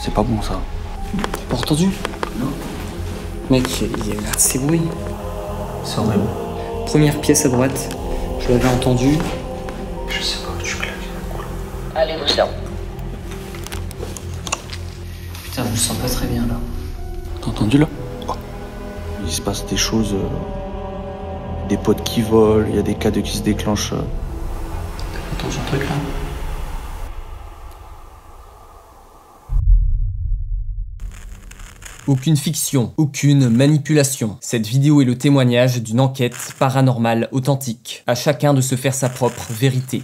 C'est pas bon ça. T'as pas entendu? Non. Mec, il y a ces bruits. C'est horrible. Première pièce à droite, je l'avais entendu. Je sais pas où tu claques. Allez, vous servez. Putain, je me sens pas très bien là. T'as entendu là? Il se passe des choses. Des potes qui volent, il y a des cadeaux qui se déclenchent. T'as entendu un truc là? Aucune fiction, aucune manipulation. Cette vidéo est le témoignage d'une enquête paranormale authentique. À chacun de se faire sa propre vérité.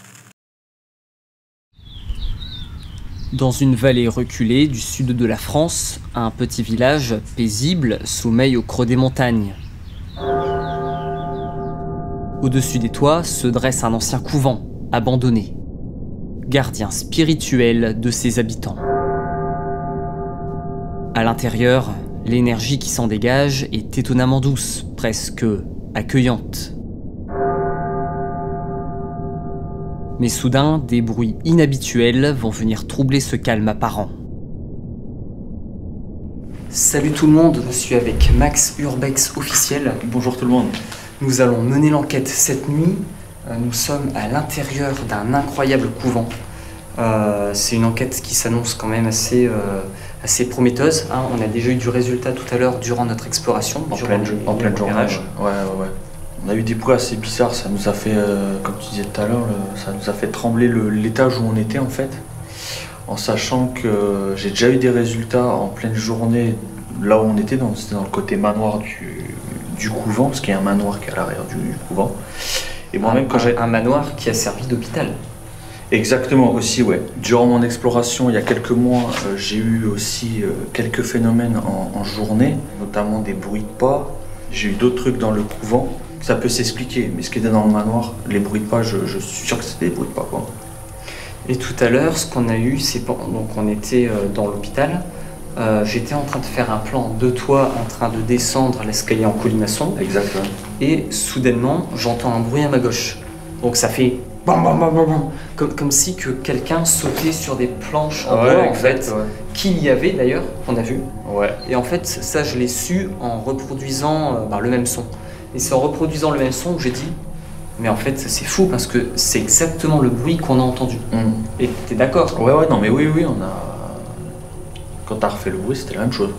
Dans une vallée reculée du sud de la France, un petit village paisible sommeille au creux des montagnes. Au-dessus des toits se dresse un ancien couvent, abandonné, gardien spirituel de ses habitants. À l'intérieur, l'énergie qui s'en dégage est étonnamment douce, presque accueillante. Mais soudain, des bruits inhabituels vont venir troubler ce calme apparent. Salut tout le monde, je suis avec Max Urbex officiel. Bonjour tout le monde. Nous allons mener l'enquête cette nuit. Nous sommes à l'intérieur d'un incroyable couvent. C'est une enquête qui s'annonce quand même assez prometteuse. Hein. On a déjà eu du résultat tout à l'heure durant notre exploration. En pleine journée. Ouais. On a eu des bruits assez bizarres, ça nous a fait, comme tu disais tout à l'heure, ça nous a fait trembler l'étage où on était en fait. En sachant que j'ai déjà eu des résultats en pleine journée, là où on était, c'était dans le côté manoir du couvent, parce qu'il y a un manoir qui est à l'arrière du couvent. Et moi-même quand j'ai... Un manoir qui a servi d'hôpital. Exactement, aussi, ouais. Durant mon exploration, il y a quelques mois, j'ai eu aussi quelques phénomènes en journée, notamment des bruits de pas. J'ai eu d'autres trucs dans le couvent. Ça peut s'expliquer, mais ce qui était dans le manoir, les bruits de pas, je suis sûr que c'était des bruits de pas, quoi. Et tout à l'heure, ce qu'on a eu, c'est donc on était dans l'hôpital. J'étais en train de faire un plan de toit, en train de descendre l'escalier en colimaçon. Exactement. Et soudainement, j'entends un bruit à ma gauche. Donc ça fait bam bam bam bam bam, comme si que quelqu'un sautait sur des planches en bois en fait, qu'il y avait d'ailleurs, qu'on a vu. Ouais. Et en fait, ça je l'ai su en reproduisant le même son. Et c'est en reproduisant le même son que j'ai dit, mais en fait c'est fou parce que c'est exactement le bruit qu'on a entendu. Et t'es d'accord? Ouais, non mais oui, on a... Quand t'as refait le bruit, c'était la même chose.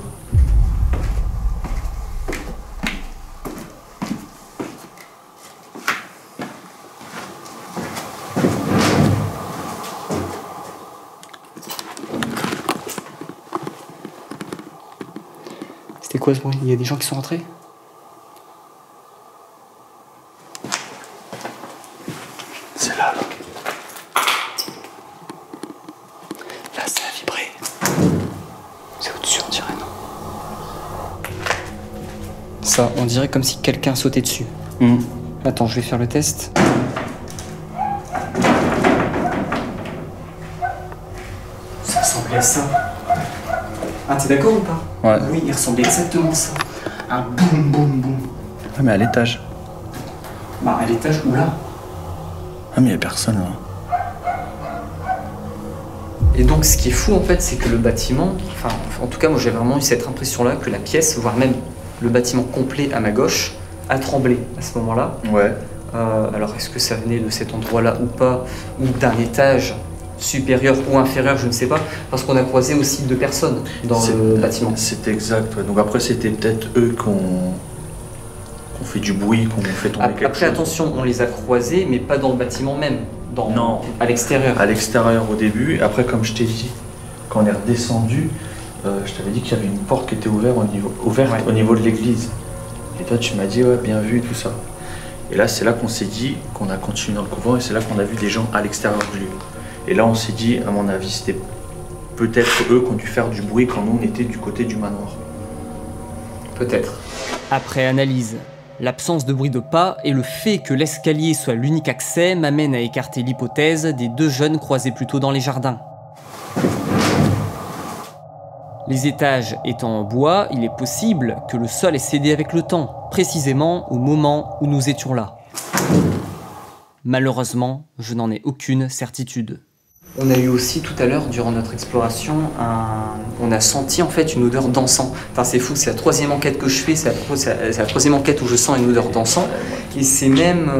C'était quoi ce bruit? Il y a des gens qui sont rentrés? C'est là. Là, ça a vibré. C'est au-dessus, on dirait, non? Ça, on dirait comme si quelqu'un sautait dessus. Attends, je vais faire le test. Ça ressemblait à ça. Ah, t'es d'accord ou pas? Ouais. Oui, il ressemblait exactement à ça. Un boum, boum, boum. Ah mais à l'étage. Bah, à l'étage ou là. Ah mais il y a personne là. Et donc, ce qui est fou, en fait, c'est que le bâtiment, enfin, en tout cas, moi, j'ai vraiment eu cette impression-là que la pièce, voire même le bâtiment complet à ma gauche, a tremblé à ce moment-là. Ouais. Alors, est-ce que ça venait de cet endroit-là ou pas, ou d'un étage supérieur ou inférieur, je ne sais pas, parce qu'on a croisé aussi 2 personnes dans le bâtiment. C'est exact, ouais. Donc après, c'était peut-être eux qu'on fait du bruit, qu'on fait tomber quelque chose. Après, attention, on les a croisés, mais pas dans le bâtiment même. Non. À l'extérieur. À l'extérieur au début. Après, comme je t'ai dit, quand on est redescendu, je t'avais dit qu'il y avait une porte qui était ouverte au niveau de l'église. Et toi, tu m'as dit, ouais, bien vu, tout ça. Et là, c'est là qu'on s'est dit qu'on a continué dans le couvent et c'est là qu'on a vu des gens à l'extérieur du lieu. Et là, on s'est dit, à mon avis, c'était peut-être eux qui ont dû faire du bruit quand nous, on était du côté du manoir. Peut-être. Après analyse, l'absence de bruit de pas et le fait que l'escalier soit l'unique accès m'amène à écarter l'hypothèse des 2 jeunes croisés plus tôt dans les jardins. Les étages étant en bois, il est possible que le sol ait cédé avec le temps, précisément au moment où nous étions là. Malheureusement, je n'en ai aucune certitude. On a eu aussi tout à l'heure, durant notre exploration, on a senti en fait une odeur d'encens. Enfin, c'est fou, c'est la 3e enquête que je fais, c'est la 3e enquête où je sens une odeur d'encens. Et c'est même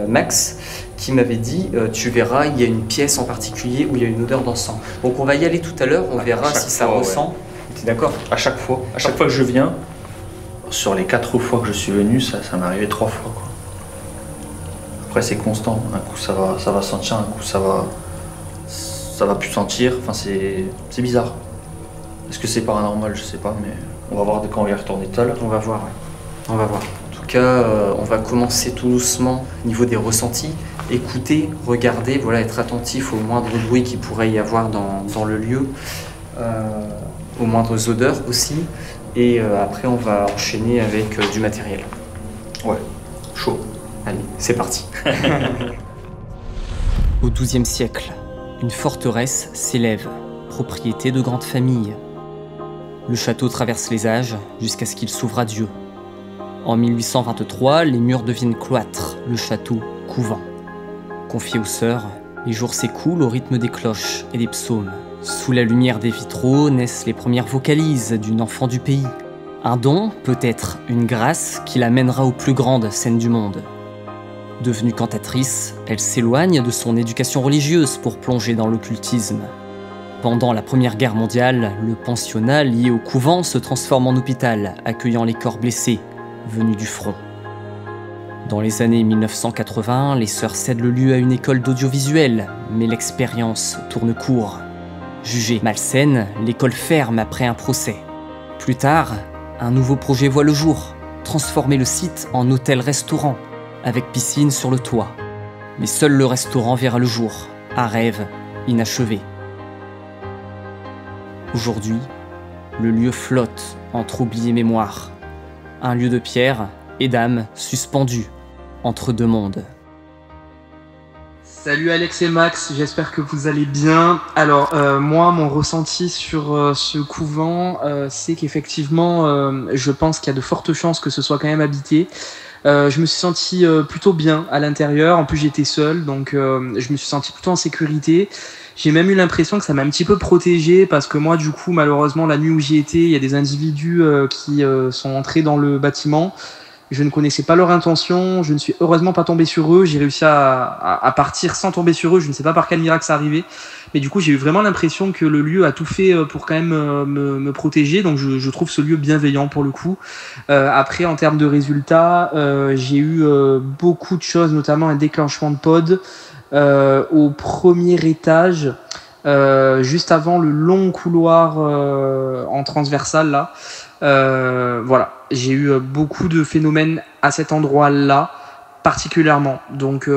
Max qui m'avait dit tu verras, il y a une pièce en particulier où il y a une odeur d'encens. Donc on va y aller tout à l'heure, on verra si ça ressent. Tu es d'accord? À chaque fois que je viens, sur les 4 fois que je suis venu, ça m'est arrivé 3 fois, quoi. Après c'est constant, un coup ça va sentir, un coup ça va plus sentir, enfin c'est bizarre. Est-ce que c'est paranormal? Je sais pas, mais on va voir quand on va y retourner tout à l'heure. On va voir, ouais. On va voir. En tout cas, on va commencer tout doucement au niveau des ressentis. Écouter, regarder, voilà, être attentif aux moindres bruits qu'il pourrait y avoir dans le lieu, aux moindres odeurs aussi. Et après, on va enchaîner avec du matériel. Ouais, chaud. Allez, c'est parti. Au XIIe siècle, une forteresse s'élève, propriété de grandes familles. Le château traverse les âges jusqu'à ce qu'il s'ouvre à Dieu. En 1823, les murs deviennent cloîtres, le château couvent. Confié aux sœurs, les jours s'écoulent au rythme des cloches et des psaumes. Sous la lumière des vitraux naissent les premières vocalises d'une enfant du pays. Un don, peut-être une grâce, qui l'amènera aux plus grandes scènes du monde. Devenue cantatrice, elle s'éloigne de son éducation religieuse pour plonger dans l'occultisme. Pendant la Première Guerre mondiale, le pensionnat lié au couvent se transforme en hôpital, accueillant les corps blessés, venus du front. Dans les années 1980, les sœurs cèdent le lieu à une école d'audiovisuel, mais l'expérience tourne court. Jugée malsaine, l'école ferme après un procès. Plus tard, un nouveau projet voit le jour, transformer le site en hôtel-restaurant, avec piscine sur le toit. Mais seul le restaurant verra le jour, un rêve inachevé. Aujourd'hui, le lieu flotte entre oubliées mémoires. Un lieu de pierre et d'âme suspendue entre deux mondes. Salut Alex et Max, j'espère que vous allez bien. Alors moi, mon ressenti sur ce couvent, c'est qu'effectivement, je pense qu'il y a de fortes chances que ce soit quand même habité. Je me suis senti plutôt bien à l'intérieur, en plus j'étais seul, donc je me suis senti plutôt en sécurité. J'ai même eu l'impression que ça m'a un petit peu protégé, parce que moi du coup malheureusement la nuit où j'y étais, il y a des individus qui sont entrés dans le bâtiment. Je ne connaissais pas leur intention, je ne suis heureusement pas tombé sur eux, j'ai réussi à partir sans tomber sur eux, je ne sais pas par quel miracle ça arrivait, mais du coup j'ai eu vraiment l'impression que le lieu a tout fait pour quand même me protéger, donc je trouve ce lieu bienveillant pour le coup. Après en termes de résultats, j'ai eu beaucoup de choses, notamment un déclenchement de pod au premier étage, juste avant le long couloir en transversal là. Voilà, j'ai eu beaucoup de phénomènes à cet endroit-là, particulièrement. Donc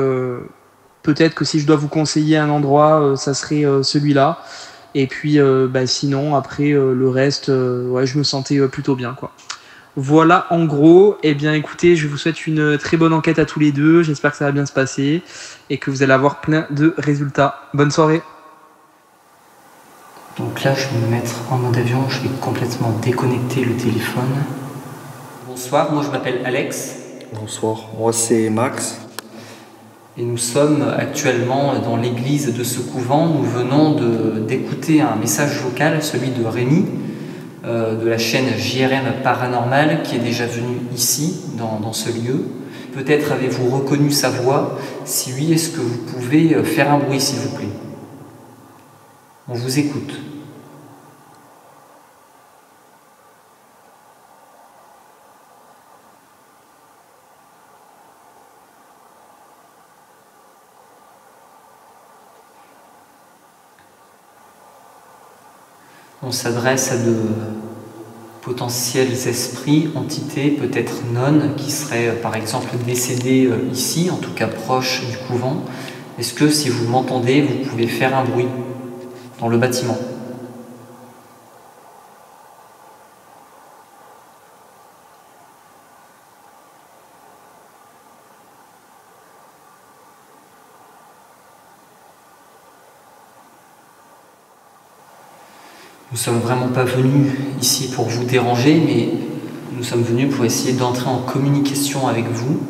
peut-être que si je dois vous conseiller un endroit, ça serait celui-là. Et puis sinon, après le reste, ouais, je me sentais plutôt bien, quoi. Voilà, en gros. Eh bien, écoutez, je vous souhaite une très bonne enquête à tous les deux. J'espère que ça va bien se passer et que vous allez avoir plein de résultats. Bonne soirée. Donc là, je vais me mettre en mode avion, je vais complètement déconnecter le téléphone. Bonsoir, moi je m'appelle Alex. Bonsoir, moi c'est Max. Et nous sommes actuellement dans l'église de ce couvent. Nous venons d'écouter un message vocal, celui de Rémi, de la chaîne JRM Paranormal, qui est déjà venu ici, dans ce lieu. Peut-être avez-vous reconnu sa voix. Si oui, est-ce que vous pouvez faire un bruit, s'il vous plaît ? On vous écoute. On s'adresse à de potentiels esprits, entités, peut-être nonnes, qui seraient par exemple décédées ici, en tout cas proches du couvent. Est-ce que si vous m'entendez, vous pouvez faire un bruit dans le bâtiment? Nous sommes vraiment pas venus ici pour vous déranger, mais nous sommes venus pour essayer d'entrer en communication avec vous.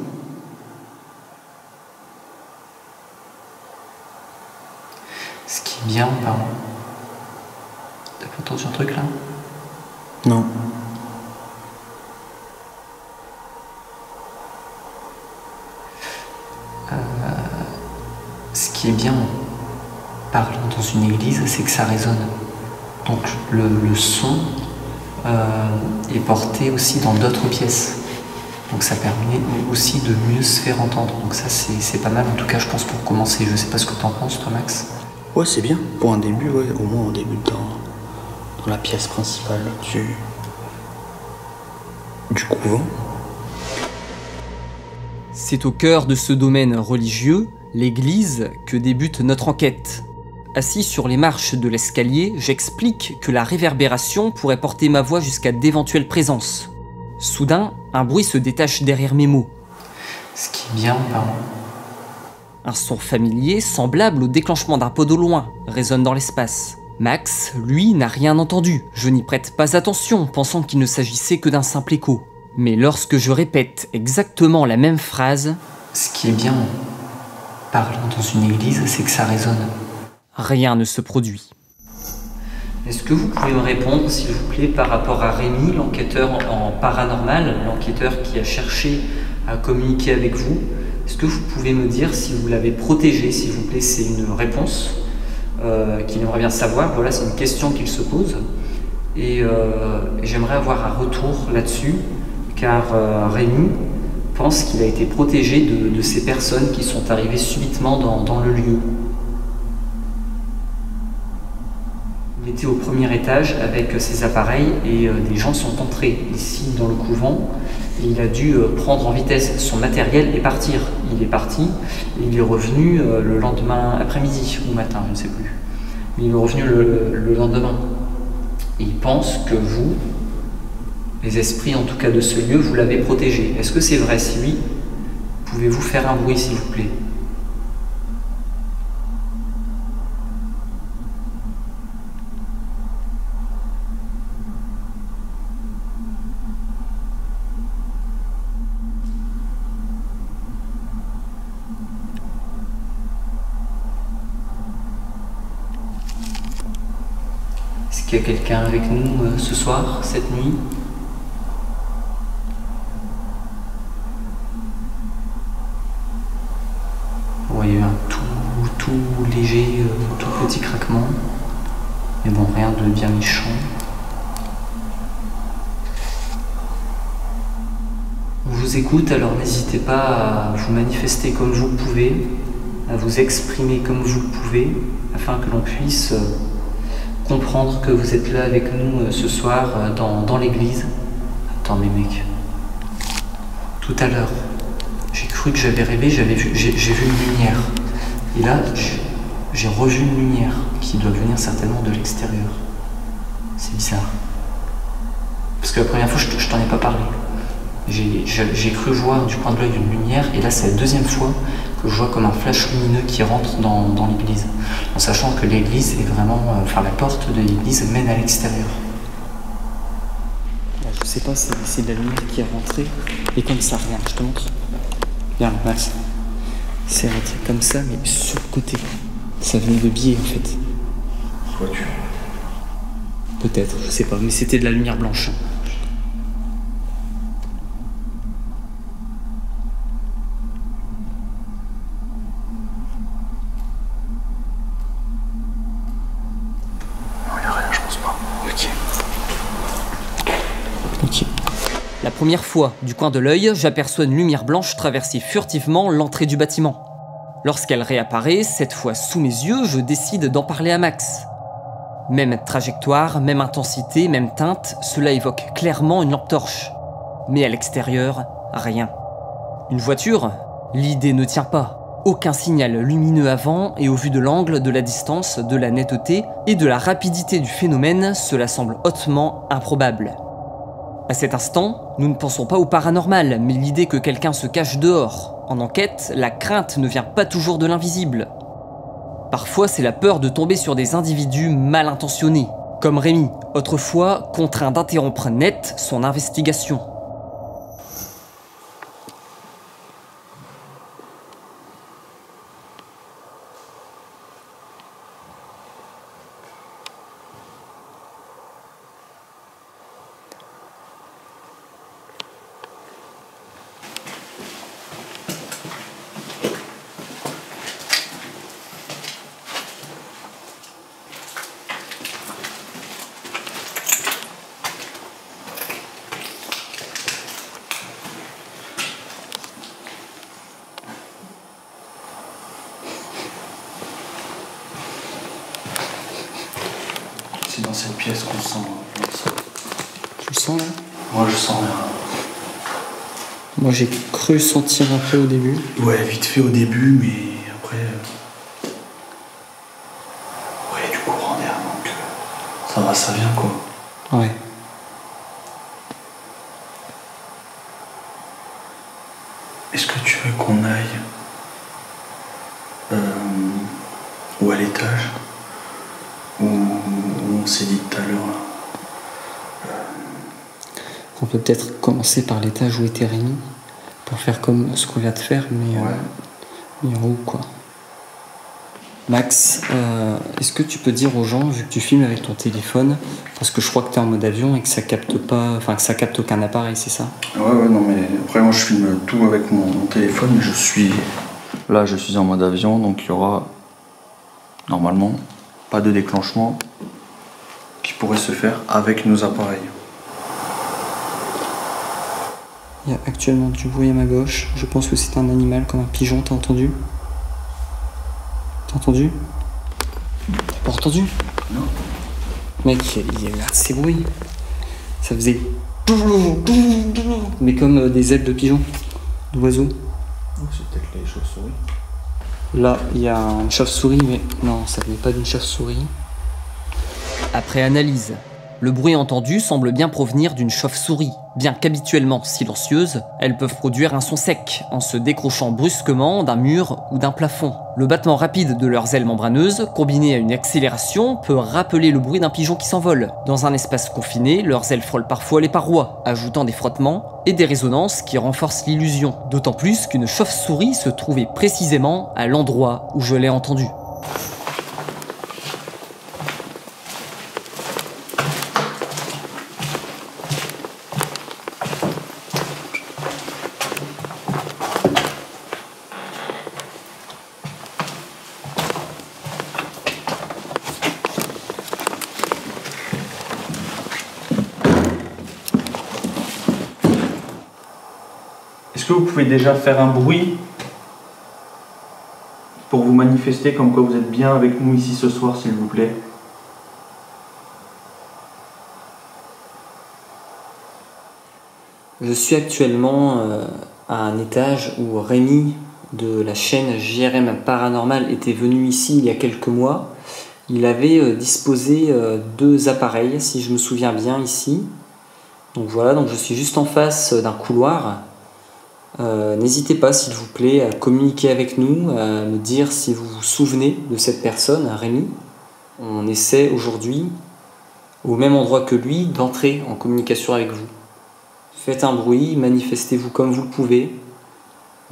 Ce qui est bien, T'as entendu un truc là? Non. Ce qui est bien en parlant dans une église, c'est que ça résonne. Donc le son est porté aussi dans d'autres pièces. Donc ça permet aussi de mieux se faire entendre. Donc ça c'est pas mal en tout cas je pense pour commencer. Je sais pas ce que t'en penses toi Max. Ouais, c'est bien. Pour un début, ouais, au moins on débute dans la pièce principale du couvent. C'est au cœur de ce domaine religieux, l'église, que débute notre enquête. Assis sur les marches de l'escalier, j'explique que la réverbération pourrait porter ma voix jusqu'à d'éventuelles présences. Soudain, un bruit se détache derrière mes mots. Ce qui est bien en parlant. Un son familier, semblable au déclenchement d'un pot d'eau loin, résonne dans l'espace. Max, lui, n'a rien entendu. Je n'y prête pas attention, pensant qu'il ne s'agissait que d'un simple écho. Mais lorsque je répète exactement la même phrase... Ce qui est bien en parlant dans une église, c'est que ça résonne. Rien ne se produit. Est-ce que vous pouvez me répondre, s'il vous plaît, par rapport à Rémi, l'enquêteur en paranormal, l'enquêteur qui a cherché à communiquer avec vous? Est-ce que vous pouvez me dire si vous l'avez protégé, s'il vous plaît? C'est une réponse qu'il aimerait bien savoir. Voilà, c'est une question qu'il se pose. Et j'aimerais avoir un retour là-dessus, car Rémi pense qu'il a été protégé de ces personnes qui sont arrivées subitement dans le lieu. Il était au premier étage avec ses appareils et des gens sont entrés ici dans le couvent et il a dû prendre en vitesse son matériel et partir. Il est parti et il est revenu le lendemain après-midi ou matin, je ne sais plus. Mais il est revenu le lendemain. Et il pense que vous, les esprits en tout cas de ce lieu, vous l'avez protégé. Est-ce que c'est vrai? Si oui, pouvez-vous faire un bruit s'il vous plaît? Est-ce qu'il y a quelqu'un avec nous ce soir, cette nuit? Bon, il y a eu un tout léger, tout petit craquement. Mais bon, rien de bien méchant. On vous écoute, alors n'hésitez pas à vous manifester comme vous le pouvez, à vous exprimer comme vous le pouvez, afin que l'on puisse comprendre que vous êtes là avec nous ce soir dans l'église. Attends mais mec, tout à l'heure, j'ai cru que j'avais rêvé, j'ai vu une lumière. Et là, j'ai revu une lumière qui doit venir certainement de l'extérieur. C'est bizarre. Parce que la première fois, je t'en ai pas parlé. J'ai cru voir du coin de l'œil une lumière, et là c'est la deuxième fois que je vois comme un flash lumineux qui rentre dans l'église, en sachant que l'église est vraiment, enfin la porte de l'église mène à l'extérieur. Je sais pas si c'est de la lumière qui est rentrée, et comme ça, regarde, je te montre. Regarde, Max, c'est rentré comme ça, mais sur le côté. Ça venait de biais en fait. Voiture. Peut-être, je sais pas, mais c'était de la lumière blanche. La première fois, du coin de l'œil, j'aperçois une lumière blanche traverser furtivement l'entrée du bâtiment. Lorsqu'elle réapparaît, cette fois sous mes yeux, je décide d'en parler à Max. Même trajectoire, même intensité, même teinte, cela évoque clairement une lampe torche. Mais à l'extérieur, rien. Une voiture? L'idée ne tient pas. Aucun signal lumineux avant, et au vu de l'angle, de la distance, de la netteté et de la rapidité du phénomène, cela semble hautement improbable. À cet instant, nous ne pensons pas au paranormal, mais l'idée que quelqu'un se cache dehors. En enquête, la crainte ne vient pas toujours de l'invisible. Parfois, c'est la peur de tomber sur des individus mal intentionnés, comme Rémi, autrefois contraint d'interrompre net son investigation. cette pièce qu'on sent. Tu le sens là? Moi je sens rien. Moi j'ai cru sentir un peu au début. Ouais, vite fait au début, mais après. Ouais, du courant d'air, donc ça va, ça vient quoi. Ouais. Est-ce que tu veux qu'on aille ou à l'étage où on s'est dit tout à l'heure là? On peut peut-être commencer par l'étage où était Rémi pour faire comme ce qu'on vient de faire, mais en haut quoi. Max, est-ce que tu peux dire aux gens, vu que tu filmes avec ton téléphone, parce que je crois que tu es en mode avion et que ça capte pas, enfin que ça capte aucun appareil, c'est ça? Ouais, non, mais après moi je filme tout avec mon téléphone, mais je suis en mode avion, donc il y aura normalement pas de déclenchement qui pourrait se faire avec nos appareils. Il y a actuellement du bruit à ma gauche, je pense que c'est un animal comme un pigeon, t'as entendu? T'as entendu? T'as pas entendu? Non. Mec, il y a eu ces bruits. Ça faisait... mais comme des ailes de pigeon, d'oiseau. Oh, c'est peut-être les chauves-souris. Là, il y a une chauve-souris, mais non, ça venait pas d'une chauve-souris. Après analyse, le bruit entendu semble bien provenir d'une chauve-souris. Bien qu'habituellement silencieuses, elles peuvent produire un son sec en se décrochant brusquement d'un mur ou d'un plafond. Le battement rapide de leurs ailes membraneuses, combiné à une accélération, peut rappeler le bruit d'un pigeon qui s'envole. Dans un espace confiné, leurs ailes frôlent parfois les parois, ajoutant des frottements et des résonances qui renforcent l'illusion. D'autant plus qu'une chauve-souris se trouvait précisément à l'endroit où je l'ai entendue. Est-ce que vous pouvez déjà faire un bruit pour vous manifester comme quoi vous êtes bien avec nous ici ce soir, s'il vous plaît? Je suis actuellement à un étage où Rémi de la chaîne JRM Paranormal était venu ici il y a quelques mois. Il avait disposé 2 appareils, si je me souviens bien, ici. Donc voilà, donc je suis juste en face d'un couloir. N'hésitez pas, s'il vous plaît, à communiquer avec nous, à me dire si vous vous souvenez de cette personne, Rémi. On essaie aujourd'hui, au même endroit que lui, d'entrer en communication avec vous. Faites un bruit, manifestez-vous comme vous le pouvez.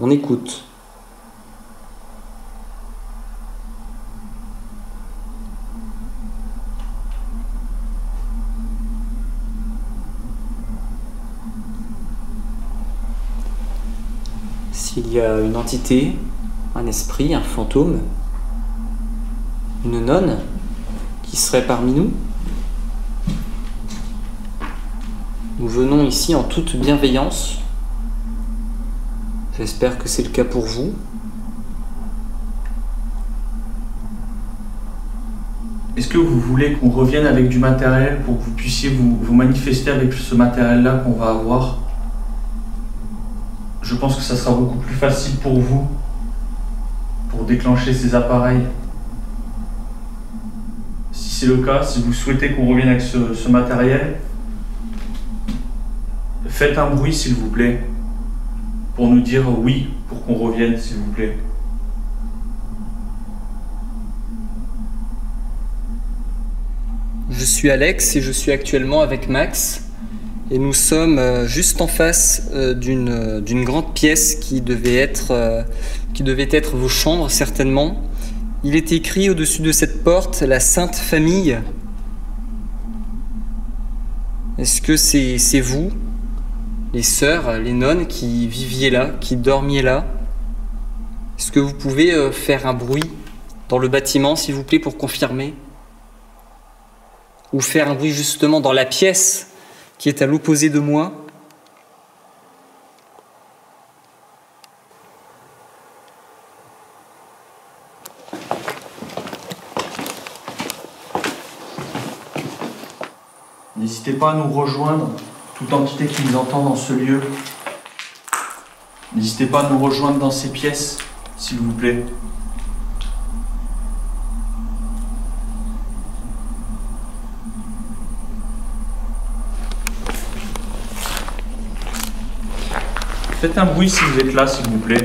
On écoute. S'il y a une entité, un esprit, un fantôme, une nonne qui serait parmi nous, nous venons ici en toute bienveillance. J'espère que c'est le cas pour vous. Est-ce que vous voulez qu'on revienne avec du matériel pour que vous puissiez vous manifester avec ce matériel-là qu'on va avoir? Je pense que ça sera beaucoup plus facile pour vous pour déclencher ces appareils. Si c'est le cas, si vous souhaitez qu'on revienne avec ce matériel, faites un bruit s'il vous plaît pour nous dire oui, pour qu'on revienne s'il vous plaît. Je suis Alex et je suis actuellement avec Max. Et nous sommes juste en face d'une grande pièce qui devait être vos chambres certainement. Il est écrit au-dessus de cette porte la Sainte Famille. Est-ce que c'est vous, les sœurs, les nonnes qui viviez là, qui dormiez là? Est-ce que vous pouvez faire un bruit dans le bâtiment s'il vous plaît pour confirmer? Ou faire un bruit justement dans la pièce qui est à l'opposé de moi. N'hésitez pas à nous rejoindre, toute entité qui nous entend dans ce lieu. N'hésitez pas à nous rejoindre dans ces pièces, s'il vous plaît. Faites un bruit si vous êtes là, s'il vous plaît.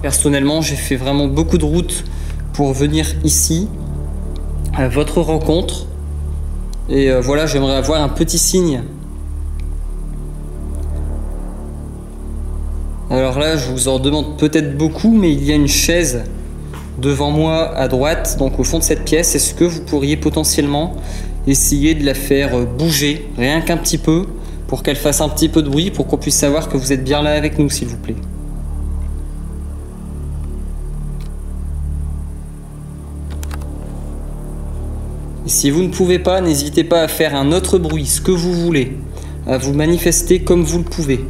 Personnellement, j'ai fait vraiment beaucoup de routes pour venir ici, à votre rencontre. Et voilà, j'aimerais avoir un petit signe. Alors là, je vous en demande peut-être beaucoup, mais il y a une chaise devant moi à droite, donc au fond de cette pièce. Est-ce que vous pourriez potentiellement essayer de la faire bouger, rien qu'un petit peu, pour qu'elle fasse un petit peu de bruit, pour qu'on puisse savoir que vous êtes bien là avec nous, s'il vous plaît. Et si vous ne pouvez pas, n'hésitez pas à faire un autre bruit, ce que vous voulez, à vous manifester comme vous le pouvez.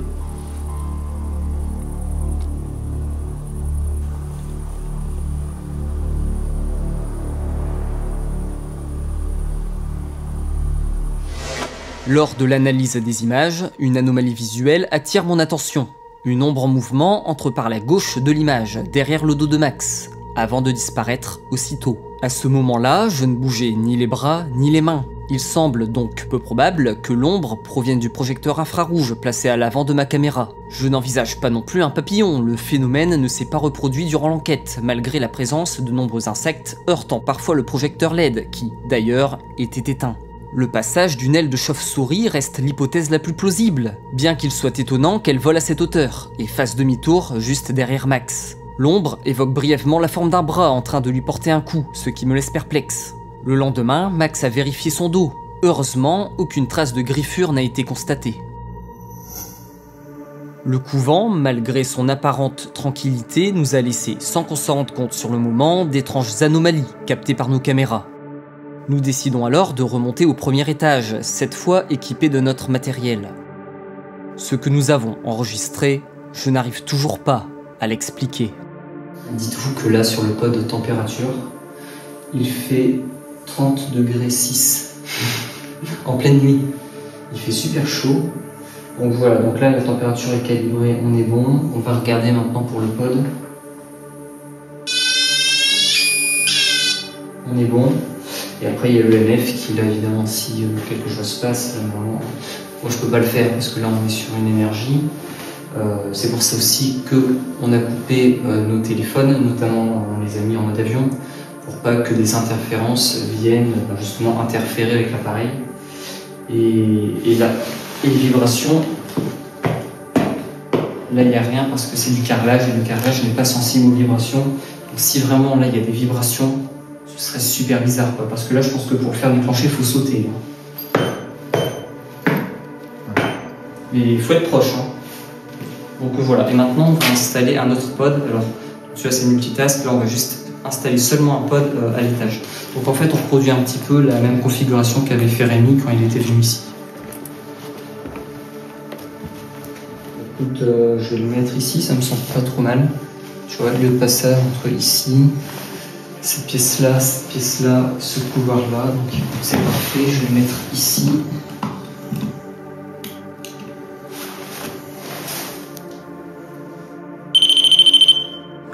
Lors de l'analyse des images, une anomalie visuelle attire mon attention. Une ombre en mouvement entre par la gauche de l'image, derrière le dos de Max, avant de disparaître aussitôt. À ce moment-là, je ne bougeais ni les bras ni les mains. Il semble donc peu probable que l'ombre provienne du projecteur infrarouge placé à l'avant de ma caméra. Je n'envisage pas non plus un papillon, le phénomène ne s'est pas reproduit durant l'enquête, malgré la présence de nombreux insectes heurtant parfois le projecteur LED, qui, d'ailleurs, était éteint. Le passage d'une aile de chauve-souris reste l'hypothèse la plus plausible, bien qu'il soit étonnant qu'elle vole à cette hauteur, et fasse demi-tour juste derrière Max. L'ombre évoque brièvement la forme d'un bras en train de lui porter un coup, ce qui me laisse perplexe. Le lendemain, Max a vérifié son dos. Heureusement, aucune trace de griffure n'a été constatée. Le couvent, malgré son apparente tranquillité, nous a laissé, sans qu'on s'en rende compte sur le moment, d'étranges anomalies captées par nos caméras. Nous décidons alors de remonter au premier étage, cette fois équipés de notre matériel. Ce que nous avons enregistré, je n'arrive toujours pas à l'expliquer. Dites-vous que là, sur le pod de température, il fait 30 degrés 6 en pleine nuit. Il fait super chaud. Donc voilà, donc là la température est calibrée, on est bon. On va regarder maintenant pour le pod. On est bon. Et après il y a l'EMF qui là évidemment si quelque chose se passe, là, normalement, moi je peux pas le faire parce que là on est sur une énergie. C'est pour ça aussi qu'on a coupé nos téléphones, notamment les a mis en mode avion, pour pas que des interférences viennent justement interférer avec l'appareil. Et là, et les vibrations, là il n'y a rien parce que c'est du carrelage et le carrelage n'est pas sensible aux vibrations. Donc si vraiment là il y a des vibrations, ce serait super bizarre quoi, parce que là je pense que pour le faire déclencher il faut sauter. Mais il faut être proche. Donc voilà, et maintenant on va installer un autre pod. Alors celui-là c'est multitask, là on va juste installer seulement un pod à l'étage. Donc en fait on reproduit un petit peu la même configuration qu'avait fait Rémi quand il était venu ici. Écoute, je vais le mettre ici, ça me semble pas trop mal. Tu vois, le passage entre ici, cette pièce-là, ce couloir-là, donc c'est parfait, je vais le mettre ici.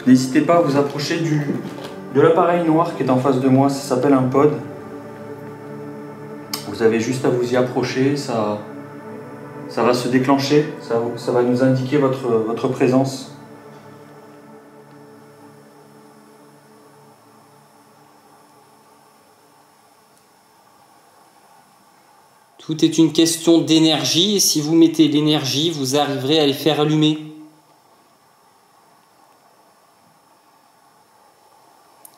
N'hésitez pas à vous approcher de l'appareil noir qui est en face de moi, ça s'appelle un pod. Vous avez juste à vous y approcher, ça va se déclencher, ça va nous indiquer votre présence. Tout est une question d'énergie et si vous mettez l'énergie, vous arriverez à les faire allumer.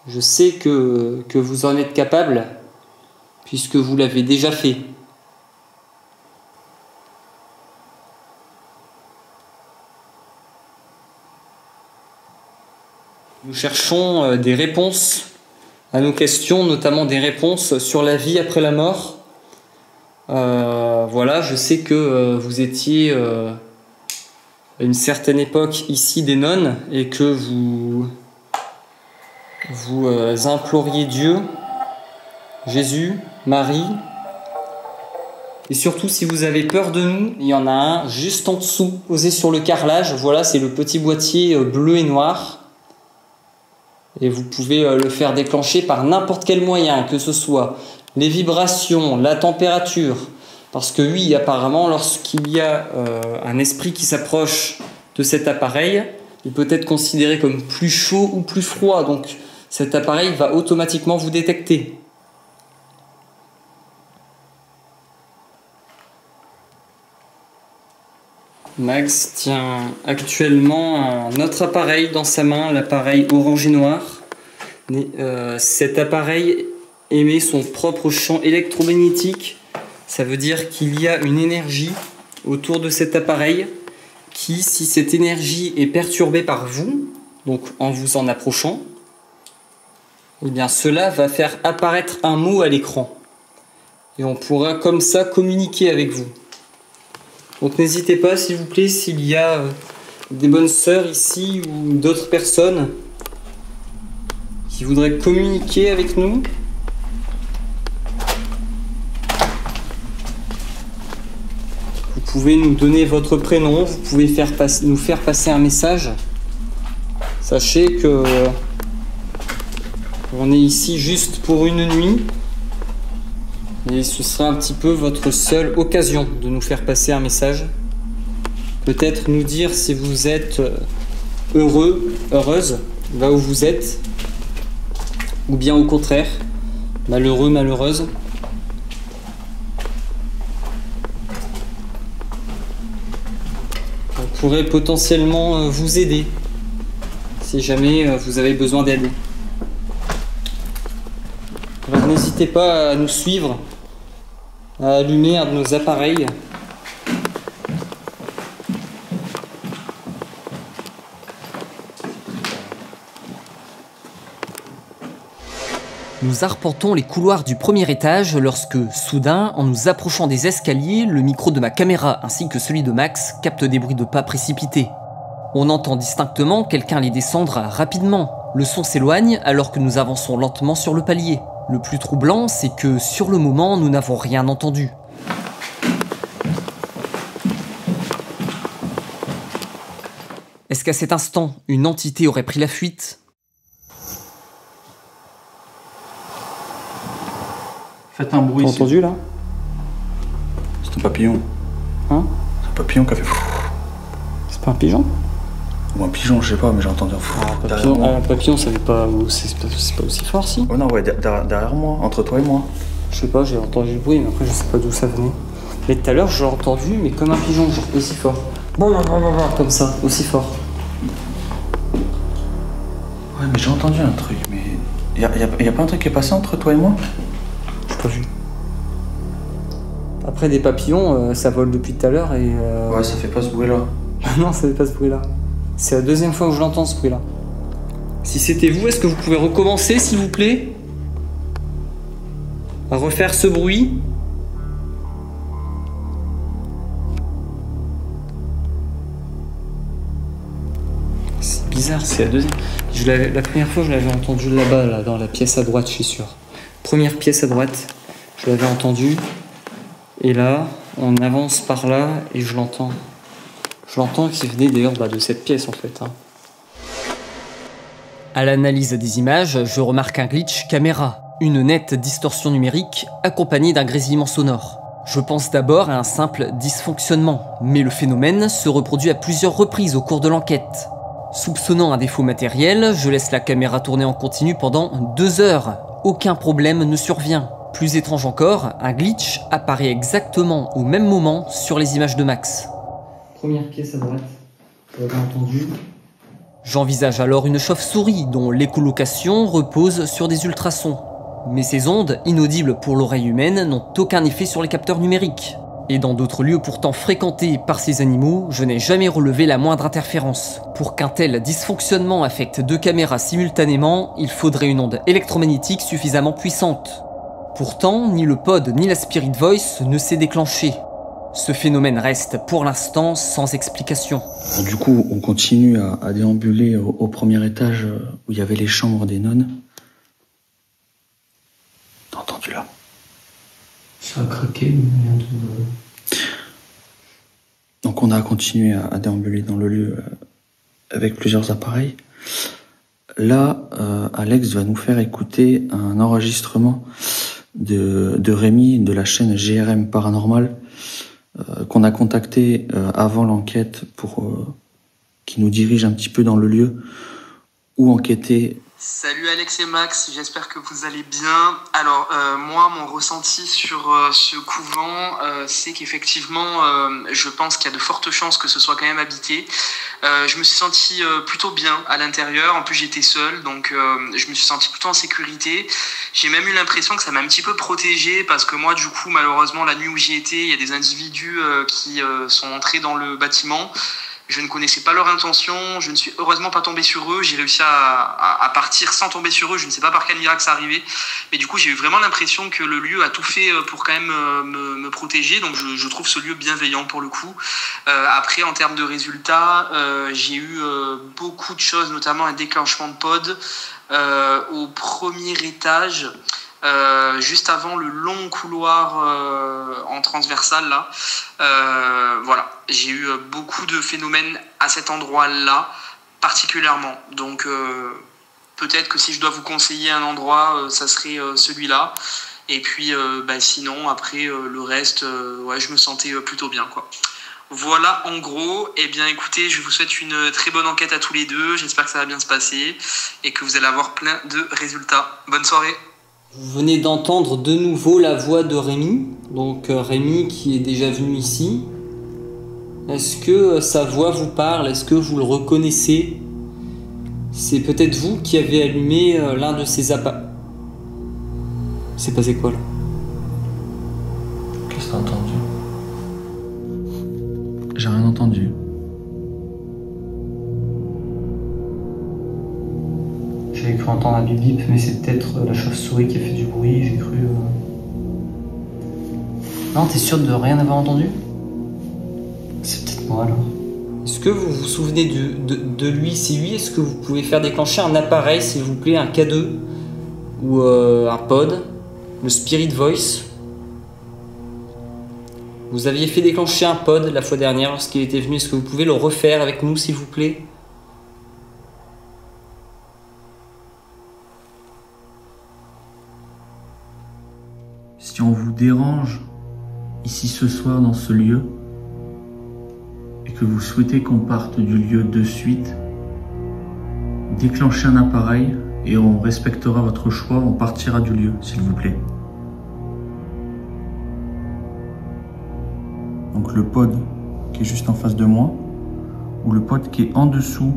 Je sais que vous en êtes capable, puisque vous l'avez déjà fait. Nous cherchons des réponses à nos questions, notamment des réponses sur la vie après la mort. Voilà, je sais que vous étiez à une certaine époque ici des nonnes et que vous imploriez Dieu, Jésus, Marie. Et surtout, si vous avez peur de nous, il y en a un juste en dessous, posé sur le carrelage. Voilà, c'est le petit boîtier bleu et noir. Et vous pouvez le faire déclencher par n'importe quel moyen, que ce soit les vibrations, la température. Parce que oui, apparemment, lorsqu'il y a un esprit qui s'approche de cet appareil, il peut être considéré comme plus chaud ou plus froid. Donc cet appareil va automatiquement vous détecter. Max tient actuellement un autre appareil dans sa main, l'appareil orange et noir. Cet appareil émet son propre champ électromagnétique. Ça veut dire qu'il y a une énergie autour de cet appareil qui, si cette énergie est perturbée par vous, donc en vous en approchant, eh bien cela va faire apparaître un mot à l'écran. Et on pourra comme ça communiquer avec vous. Donc n'hésitez pas, s'il vous plaît, s'il y a des bonnes sœurs ici ou d'autres personnes qui voudraient communiquer avec nous. Vous pouvez nous donner votre prénom, vous pouvez nous faire passer un message. Sachez que on est ici juste pour une nuit. Et ce sera un petit peu votre seule occasion de nous faire passer un message. Peut-être nous dire si vous êtes heureux, heureuse, là où vous êtes. Ou bien au contraire, malheureux, malheureuse. On pourrait potentiellement vous aider si jamais vous avez besoin d'aide. Alors n'hésitez pas à nous suivre, à allumer un de nos appareils. Nous arpentons les couloirs du premier étage lorsque, soudain, en nous approchant des escaliers, le micro de ma caméra ainsi que celui de Max capte des bruits de pas précipités. On entend distinctement quelqu'un les descendre rapidement. Le son s'éloigne alors que nous avançons lentement sur le palier. Le plus troublant, c'est que, sur le moment, nous n'avons rien entendu. Est-ce qu'à cet instant, une entité aurait pris la fuite ? Faites un bruit. T'as entendu là? C'est un papillon. Hein? C'est un papillon qui a fait. C'est pas un pigeon? Ou un pigeon, je sais pas, mais j'ai entendu Un papillon, ça fait pas. C'est pas aussi fort, si? Oh non, ouais, derrière moi, entre toi et moi. Je sais pas, j'ai entendu le bruit, mais après je sais pas d'où ça venait. Mais tout à l'heure, j'ai entendu, mais comme un pigeon, genre aussi fort. Comme ça, aussi fort. Ouais, mais j'ai entendu un truc, mais. Y a pas un truc qui est passé entre toi et moi? J'ai pas vu. Après, des papillons, ça vole depuis tout à l'heure et. Ouais, ça fait pas ce bruit-là. Non, ça fait pas ce bruit-là. C'est la deuxième fois que je l'entends, ce bruit-là. Si c'était vous, est-ce que vous pouvez recommencer, s'il vous plaît? À refaire ce bruit? C'est bizarre, c'est la deuxième. La première fois, je l'avais entendu là-bas, là, dans la pièce à droite, je suis sûr. Première pièce à droite, je l'avais entendu. Et là, on avance par là et je l'entends. Je l'entends qui venait d'ailleurs de cette pièce en fait. Hein. À l'analyse des images, je remarque un glitch caméra, une nette distorsion numérique accompagnée d'un grésillement sonore. Je pense d'abord à un simple dysfonctionnement, mais le phénomène se reproduit à plusieurs reprises au cours de l'enquête. Soupçonnant un défaut matériel, je laisse la caméra tourner en continu pendant 2 heures. Aucun problème ne survient. Plus étrange encore, un glitch apparaît exactement au même moment sur les images de Max. Première pièce à droite, vous l'avez entendu. J'envisage alors une chauve-souris dont l'écholocation repose sur des ultrasons. Mais ces ondes, inaudibles pour l'oreille humaine, n'ont aucun effet sur les capteurs numériques. Et dans d'autres lieux pourtant fréquentés par ces animaux, je n'ai jamais relevé la moindre interférence. Pour qu'un tel dysfonctionnement affecte 2 caméras simultanément, il faudrait une onde électromagnétique suffisamment puissante. Pourtant, ni le pod ni la Spirit Voice ne s'est déclenché. Ce phénomène reste pour l'instant sans explication. Du coup, on continue à déambuler au premier étage où il y avait les chambres des nonnes. T'as entendu là? Ça a craqué, mais rien de... Donc on a continué à déambuler dans le lieu avec plusieurs appareils. Là, Alex va nous faire écouter un enregistrement de Rémi de la chaîne GRM Paranormal qu'on a contacté avant l'enquête pour qui nous dirige un petit peu dans le lieu où enquêter. Salut Alex et Max, j'espère que vous allez bien. Alors moi, mon ressenti sur ce couvent, c'est qu'effectivement, je pense qu'il y a de fortes chances que ce soit quand même habité. Je me suis senti plutôt bien à l'intérieur, en plus j'étais seul, donc je me suis senti plutôt en sécurité. J'ai même eu l'impression que ça m'a un petit peu protégé, parce que moi du coup, malheureusement, la nuit où j'y étais, il y a des individus qui sont entrés dans le bâtiment. Je ne connaissais pas leur intention, je ne suis heureusement pas tombé sur eux, j'ai réussi à partir sans tomber sur eux, je ne sais pas par quel miracle ça arrivait, mais du coup j'ai eu vraiment l'impression que le lieu a tout fait pour quand même me protéger, donc je trouve ce lieu bienveillant pour le coup. Après, en termes de résultats, j'ai eu beaucoup de choses, notamment un déclenchement de pod au premier étage. Juste avant le long couloir en transversal là, voilà, j'ai eu beaucoup de phénomènes à cet endroit-là particulièrement. Donc peut-être que si je dois vous conseiller un endroit, ça serait celui-là. Et puis sinon après le reste, ouais, je me sentais plutôt bien quoi. Voilà en gros. Eh bien écoutez, je vous souhaite une très bonne enquête à tous les deux. J'espère que ça va bien se passer et que vous allez avoir plein de résultats. Bonne soirée. Vous venez d'entendre de nouveau la voix de Rémi, donc Rémi qui est déjà venu ici. Est-ce que sa voix vous parle? Est-ce que vous le reconnaissez? C'est peut-être vous qui avez allumé l'un de ces appareils. C'est passé quoi là? Qu'est-ce que t'as entendu? J'ai rien entendu. J'ai cru entendre un bip bip, mais c'est peut-être la chauve-souris qui a fait du bruit, j'ai cru... Non, t'es sûr de rien avoir entendu? C'est peut-être moi alors. Est-ce que vous vous souvenez de lui? Si oui, est-ce que vous pouvez faire déclencher un appareil, s'il vous plaît, un K2 ou un pod, le Spirit Voice? Vous aviez fait déclencher un pod la fois dernière lorsqu'il était venu, est-ce que vous pouvez le refaire avec nous, s'il vous plaît? Si on vous dérange ici ce soir dans ce lieu et que vous souhaitez qu'on parte du lieu de suite, déclenchez un appareil et on respectera votre choix, on partira du lieu, s'il vous plaît. Donc le pod qui est juste en face de moi ou le pod qui est en dessous,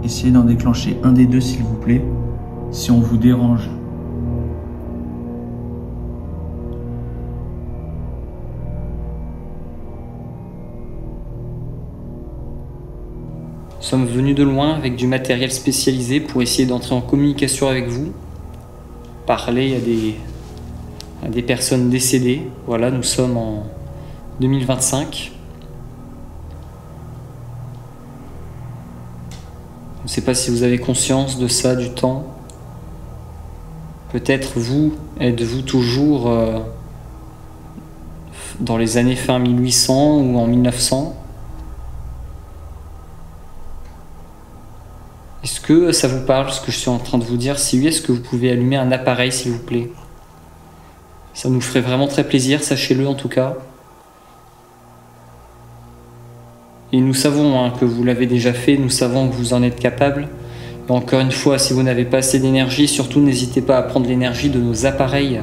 essayez d'en déclencher un des deux, s'il vous plaît, si on vous dérange. Nous sommes venus de loin avec du matériel spécialisé pour essayer d'entrer en communication avec vous, parler à des personnes décédées. Voilà, nous sommes en 2025. Je ne sais pas si vous avez conscience de ça, du temps. Peut-être êtes-vous toujours dans les années fin 1800 ou en 1900. Est-ce que ça vous parle, ce que je suis en train de vous dire? Si oui, est-ce que vous pouvez allumer un appareil, s'il vous plaît? Ça nous ferait vraiment très plaisir, sachez-le en tout cas. Et nous savons que vous l'avez déjà fait, nous savons que vous en êtes capable. Et encore une fois, si vous n'avez pas assez d'énergie, surtout n'hésitez pas à prendre l'énergie de nos appareils.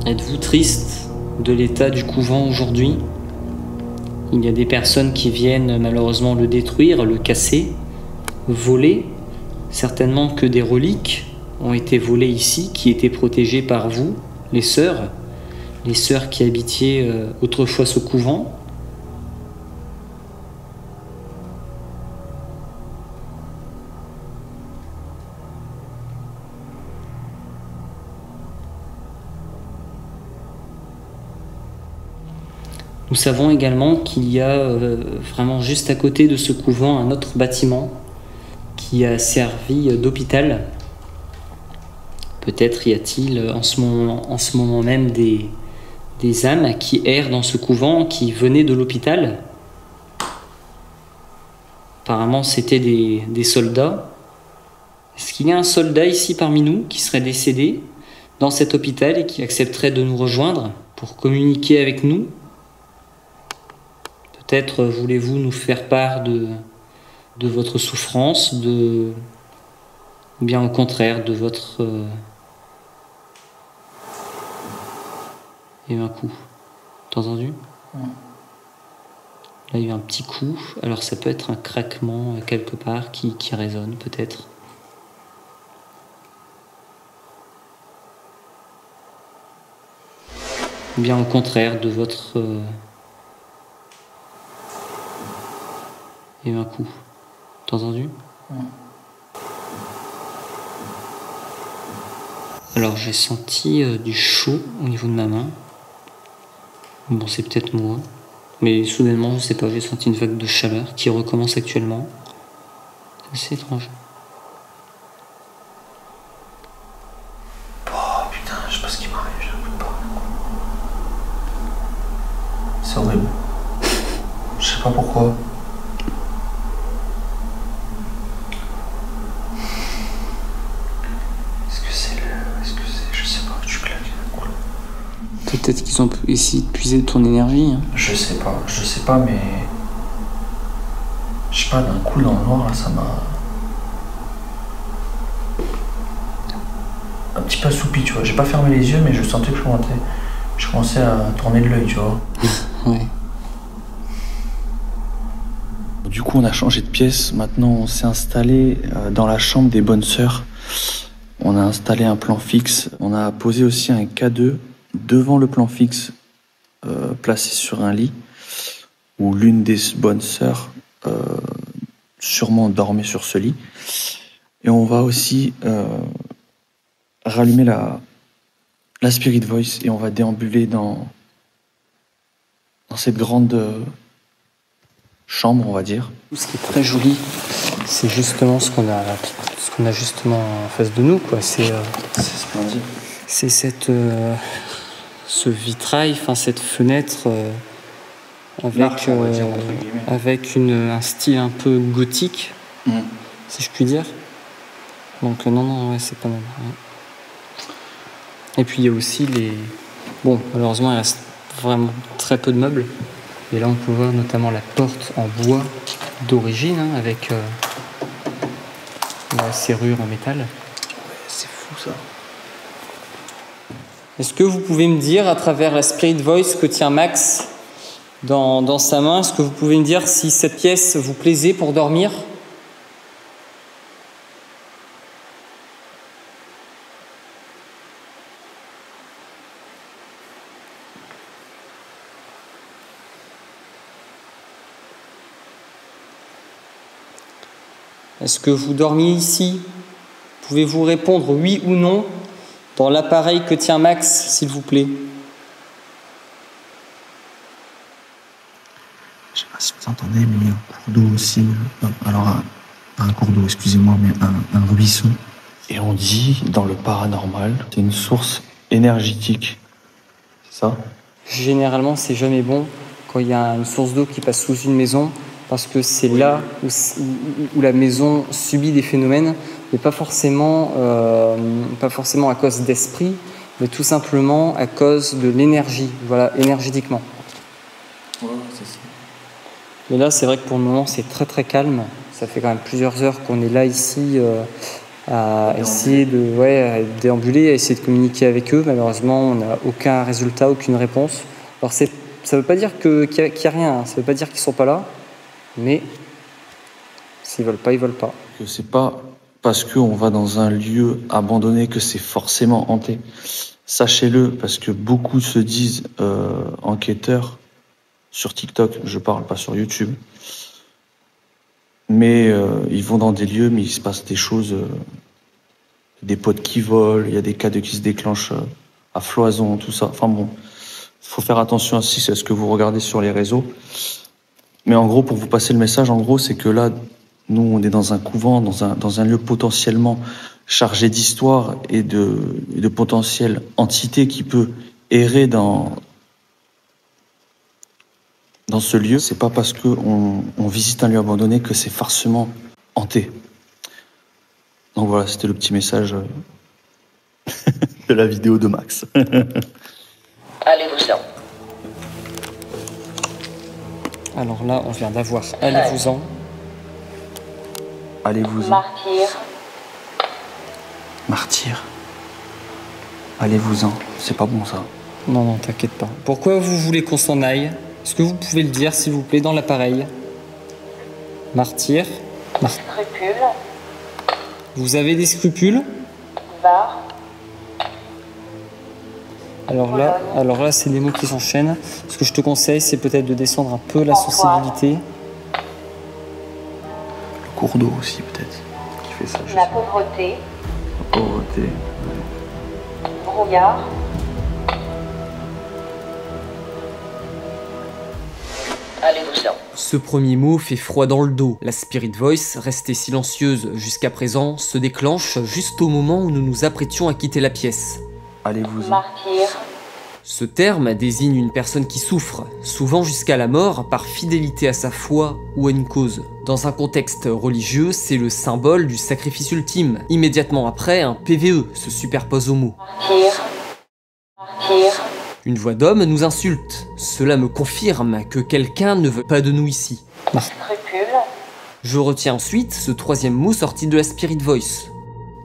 Êtes-vous triste de l'état du couvent aujourd'hui? Il y a des personnes qui viennent malheureusement le détruire, le casser, voler, certainement que des reliques ont été volées ici, qui étaient protégées par vous, les sœurs qui habitiez autrefois ce couvent. Nous savons également qu'il y a vraiment juste à côté de ce couvent un autre bâtiment qui a servi d'hôpital. Peut-être y a-t-il en ce moment même des âmes qui errent dans ce couvent, qui venaient de l'hôpital. Apparemment, c'était des soldats. Est-ce qu'il y a un soldat ici parmi nous qui serait décédé dans cet hôpital et qui accepterait de nous rejoindre pour communiquer avec nous ? Peut-être voulez-vous nous faire part de votre souffrance, ou bien au contraire de votre... Il y a eu un coup. T'as entendu ? Ouais. Là, il y a eu un petit coup. Alors, ça peut être un craquement quelque part qui résonne, peut-être. Ou bien au contraire de votre... Il y a eu un coup. T'as entendu ? Ouais. Alors j'ai senti du chaud au niveau de ma main. Bon, c'est peut-être moi. Mais soudainement, je sais pas, j'ai senti une vague de chaleur qui recommence actuellement. C'est assez étrange. Oh putain, je sais pas ce qui m'arrive, j'avoue pas. C'est horrible. Je sais pas pourquoi. Peut-être qu'ils ont essayé de puiser ton énergie. Hein. Je sais pas, mais... Je sais pas, d'un coup dans le noir, là, ça m'a... un petit peu assoupi, tu vois. J'ai pas fermé les yeux, mais je sentais que je commençais à tourner de l'œil, tu vois. Ouais. Du coup, on a changé de pièce. Maintenant, on s'est installé dans la chambre des bonnes sœurs. On a installé un plan fixe. On a posé aussi un K2 devant le plan fixe, placé sur un lit, où l'une des bonnes sœurs sûrement dormait sur ce lit. Et on va aussi rallumer la Spirit Voice et on va déambuler dans cette grande chambre, on va dire. Ce qui est très joli, c'est justement ce qu'on a justement en face de nous, quoi. C'est splendide. C'est ce vitrail, enfin cette fenêtre avec un style un peu gothique, si je puis dire. Donc non, ouais, c'est pas mal. Ouais. Et puis il y a aussi bon, malheureusement il reste vraiment très peu de meubles. Et là on peut voir notamment la porte en bois d'origine, hein, avec la serrure en métal. Ouais, c'est fou ça. Est-ce que vous pouvez me dire, à travers la Spirit Voice que tient Max dans sa main, est-ce que vous pouvez me dire si cette pièce vous plaisait pour dormir ? Est-ce que vous dormiez ici ? Pouvez-vous répondre oui ou non dans l'appareil que tient Max, s'il vous plaît ? Je sais pas si vous entendez, mais il y a un cours d'eau aussi. Alors, pas un cours d'eau, excusez-moi, mais un ruisseau. Et on dit, dans le paranormal, c'est une source énergétique. C'est ça ? Généralement, c'est jamais bon quand il y a une source d'eau qui passe sous une maison, parce que c'est là où la maison subit des phénomènes, mais pas forcément à cause d'esprit, mais tout simplement à cause de l'énergie, voilà, énergétiquement. Ouais, c'est ça. Mais là, c'est vrai que pour le moment, c'est très très calme. Ça fait quand même plusieurs heures qu'on est là ici à essayer de déambuler, à essayer de communiquer avec eux. Malheureusement, on n'a aucun résultat, aucune réponse. Alors ça ne veut pas dire qu'il n'y a rien, hein. Ça ne veut pas dire qu'ils ne sont pas là, mais s'ils ne veulent pas, ils ne veulent pas. Que c'est pas parce qu'on va dans un lieu abandonné que c'est forcément hanté. Sachez-le, parce que beaucoup se disent enquêteurs sur TikTok, je parle pas sur YouTube, mais ils vont dans des lieux, mais il se passe des choses, des potes qui volent, il y a des cadres qui se déclenchent à foison, tout ça. Enfin bon, faut faire attention aussi à ce que vous regardez sur les réseaux. Mais en gros, pour vous passer le message, en gros, c'est que là, nous, on est dans un couvent, dans un lieu potentiellement chargé d'histoire et de potentielles entités qui peut errer dans ce lieu. C'est pas parce que on visite un lieu abandonné que c'est forcément hanté. Donc voilà, c'était le petit message de la vidéo de Max. Allez-vous-en. Alors là, on vient d'avoir Allez-vous-en. Allez-vous-en. Martyr. Martyr. Allez-vous-en. C'est pas bon ça. Non, non, t'inquiète pas. Pourquoi vous voulez qu'on s'en aille? Est-ce que vous pouvez le dire, s'il vous plaît, dans l'appareil? Martyr. Scrupule. Vous avez des scrupules? Var. Alors là, c'est des mots qui s'enchaînent. Ce que je te conseille, c'est peut-être de descendre un peu la sensibilité. Le cours d'eau aussi peut-être qui fait ça. La pauvreté. La pauvreté. Brouillard. Allez-vous-en. Ce premier mot fait froid dans le dos. La Spirit Voice, restée silencieuse jusqu'à présent, se déclenche juste au moment où nous nous apprêtions à quitter la pièce. Allez-vous-en. Martyr. Ce terme désigne une personne qui souffre, souvent jusqu'à la mort, par fidélité à sa foi ou à une cause. Dans un contexte religieux, c'est le symbole du sacrifice ultime. Immédiatement après, un PVE se superpose au mot. Martyr. Martyr. Une voix d'homme nous insulte. Cela me confirme que quelqu'un ne veut pas de nous ici. Scrupule. Je retiens ensuite ce troisième mot sorti de la Spirit Voice.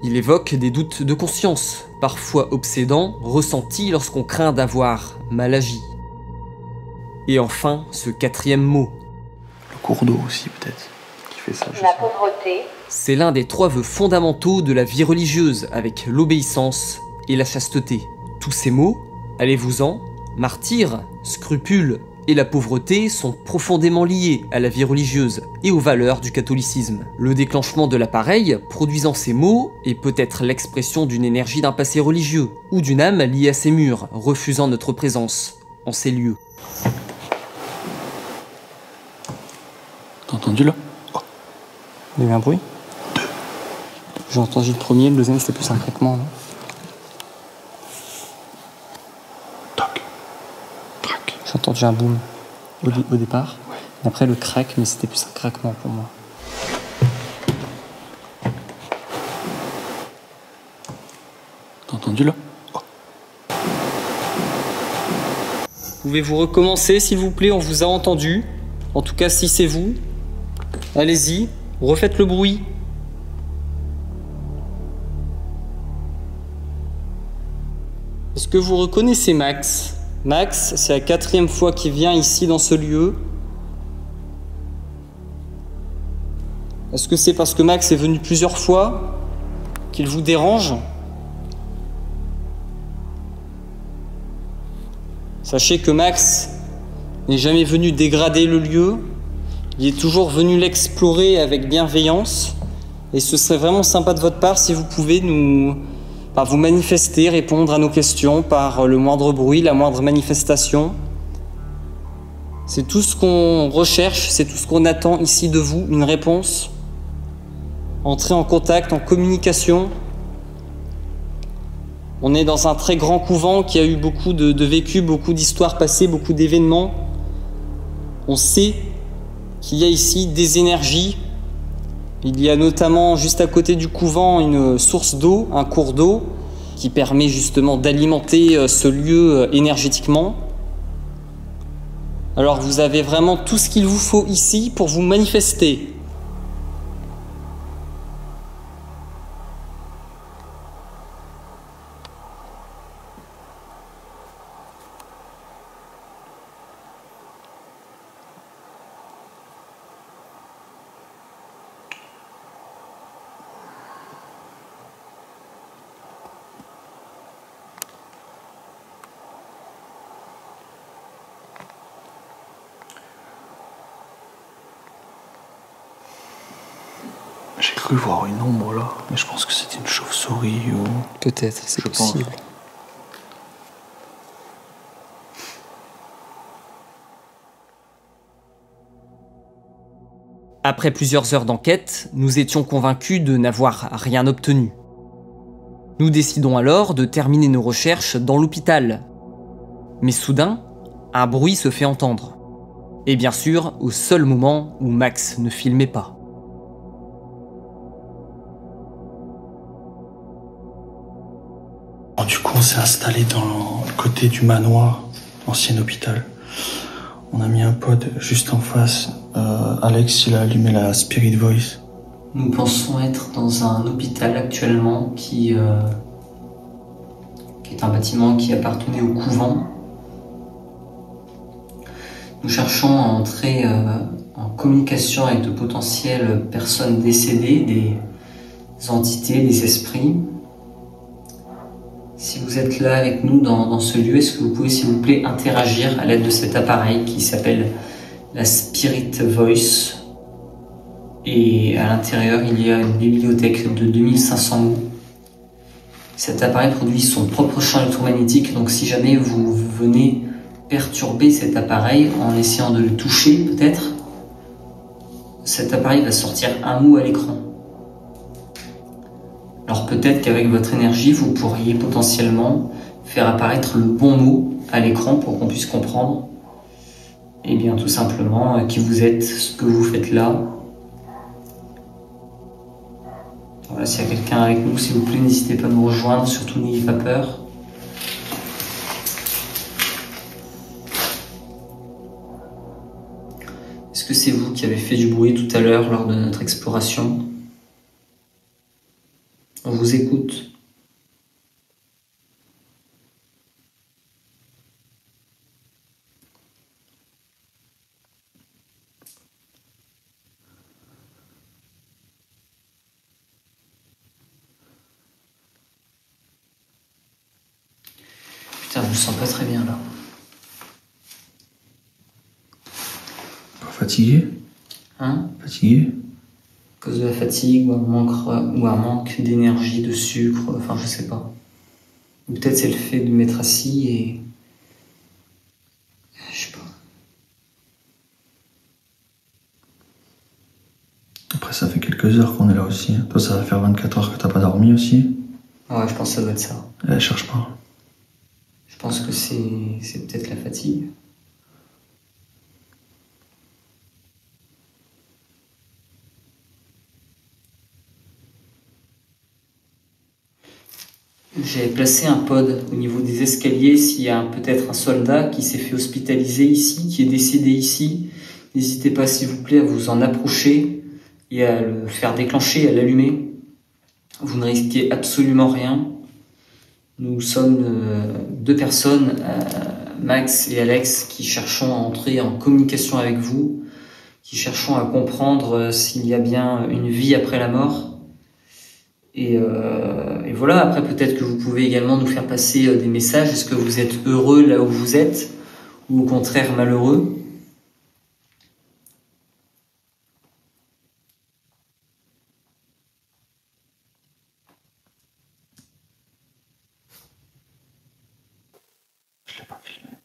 Il évoque des doutes de conscience, parfois obsédants, ressentis lorsqu'on craint d'avoir mal agi. Et enfin, ce quatrième mot. Le cours d'eau aussi peut-être qui fait ça. La pauvreté. C'est l'un des trois vœux fondamentaux de la vie religieuse, avec l'obéissance et la chasteté. Tous ces mots, allez-vous-en, martyr, scrupule et la pauvreté sont profondément liés à la vie religieuse et aux valeurs du catholicisme. Le déclenchement de l'appareil produisant ces mots est peut-être l'expression d'une énergie d'un passé religieux ou d'une âme liée à ces murs, refusant notre présence en ces lieux. T'as entendu là? Il y a eu un bruit? J'ai entendu le premier, le deuxième c'était plus un craquement, non? Toc. Crac. J'ai entendu un boom au départ. Ouais. Et après le crack, mais c'était plus un craquement pour moi. T'as entendu là? Pouvez-vous recommencer s'il vous plaît? On vous a entendu. En tout cas, si c'est vous, allez-y, refaites le bruit. Est-ce que vous reconnaissez Max? Max, c'est la 4e fois qu'il vient ici dans ce lieu. Est-ce que c'est parce que Max est venu plusieurs fois qu'il vous dérange? Sachez que Max n'est jamais venu dégrader le lieu, il est toujours venu l'explorer avec bienveillance, et ce serait vraiment sympa de votre part si vous pouvez vous manifester, répondre à nos questions par le moindre bruit, la moindre manifestation. C'est tout ce qu'on recherche, c'est tout ce qu'on attend ici de vous, une réponse. Entrez en contact, en communication. On est dans un très grand couvent qui a eu beaucoup de vécu, beaucoup d'histoires passées, beaucoup d'événements. On sait qu'il y a ici des énergies. Il y a notamment juste à côté du couvent une source d'eau, un cours d'eau, qui permet justement d'alimenter ce lieu énergétiquement. Alors vous avez vraiment tout ce qu'il vous faut ici pour vous manifester. cru voir une ombre là, mais je pense que c'était une chauve-souris ou... Peut-être, c'est Je pense. possible. Après plusieurs heures d'enquête, nous étions convaincus de n'avoir rien obtenu. Nous décidons alors de terminer nos recherches dans l'hôpital. Mais soudain, un bruit se fait entendre. Et bien sûr, au seul moment où Max ne filmait pas. Du coup, on s'est installé dans le côté du manoir, l'ancien hôpital. On a mis un pod juste en face. Alex, il a allumé la Spirit Voice. Nous pensons être dans un hôpital actuellement qui est un bâtiment qui appartenait au couvent. Nous cherchons à entrer en communication avec de potentielles personnes décédées, des entités, des esprits. Si vous êtes là avec nous dans ce lieu, est-ce que vous pouvez s'il vous plaît interagir à l'aide de cet appareil qui s'appelle la Spirit Voice. Et à l'intérieur, il y a une bibliothèque de 2500 mots. Cet appareil produit son propre champ électromagnétique, donc si jamais vous venez perturber cet appareil en essayant de le toucher peut-être, cet appareil va sortir un mot à l'écran. Alors peut-être qu'avec votre énergie, vous pourriez potentiellement faire apparaître le bon mot à l'écran pour qu'on puisse comprendre, et bien tout simplement qui vous êtes, ce que vous faites là. Voilà, s'il y a quelqu'un avec nous, s'il vous plaît, n'hésitez pas à nous rejoindre, surtout n'ayez pas peur. Est-ce que c'est vous qui avez fait du bruit tout à l'heure lors de notre exploration ? On vous écoute. Putain, je me sens pas très bien là. Pas fatigué? Hein? Fatigué? À cause de la fatigue ou un manque d'énergie, de sucre, enfin je sais pas. Ou peut-être c'est le fait de m'être assis et... Je sais pas. Après, ça fait quelques heures qu'on est là aussi. Toi, ça va faire 24 heures que t'as pas dormi aussi. Ouais, je pense que ça doit être ça. Cherche pas. Je pense que c'est peut-être la fatigue. J'ai placé un pod au niveau des escaliers. S'il y a peut-être un soldat qui s'est fait hospitaliser ici, qui est décédé ici, n'hésitez pas s'il vous plaît à vous en approcher et à le faire déclencher, à l'allumer. Vous ne risquez absolument rien. Nous sommes deux personnes, Max et Alex, qui cherchons à entrer en communication avec vous, qui cherchons à comprendre s'il y a bien une vie après la mort. Et voilà, après peut-être que vous pouvez également nous faire passer des messages. Est-ce que vous êtes heureux là où vous êtes ou au contraire malheureux ? Je l'ai pas filmé.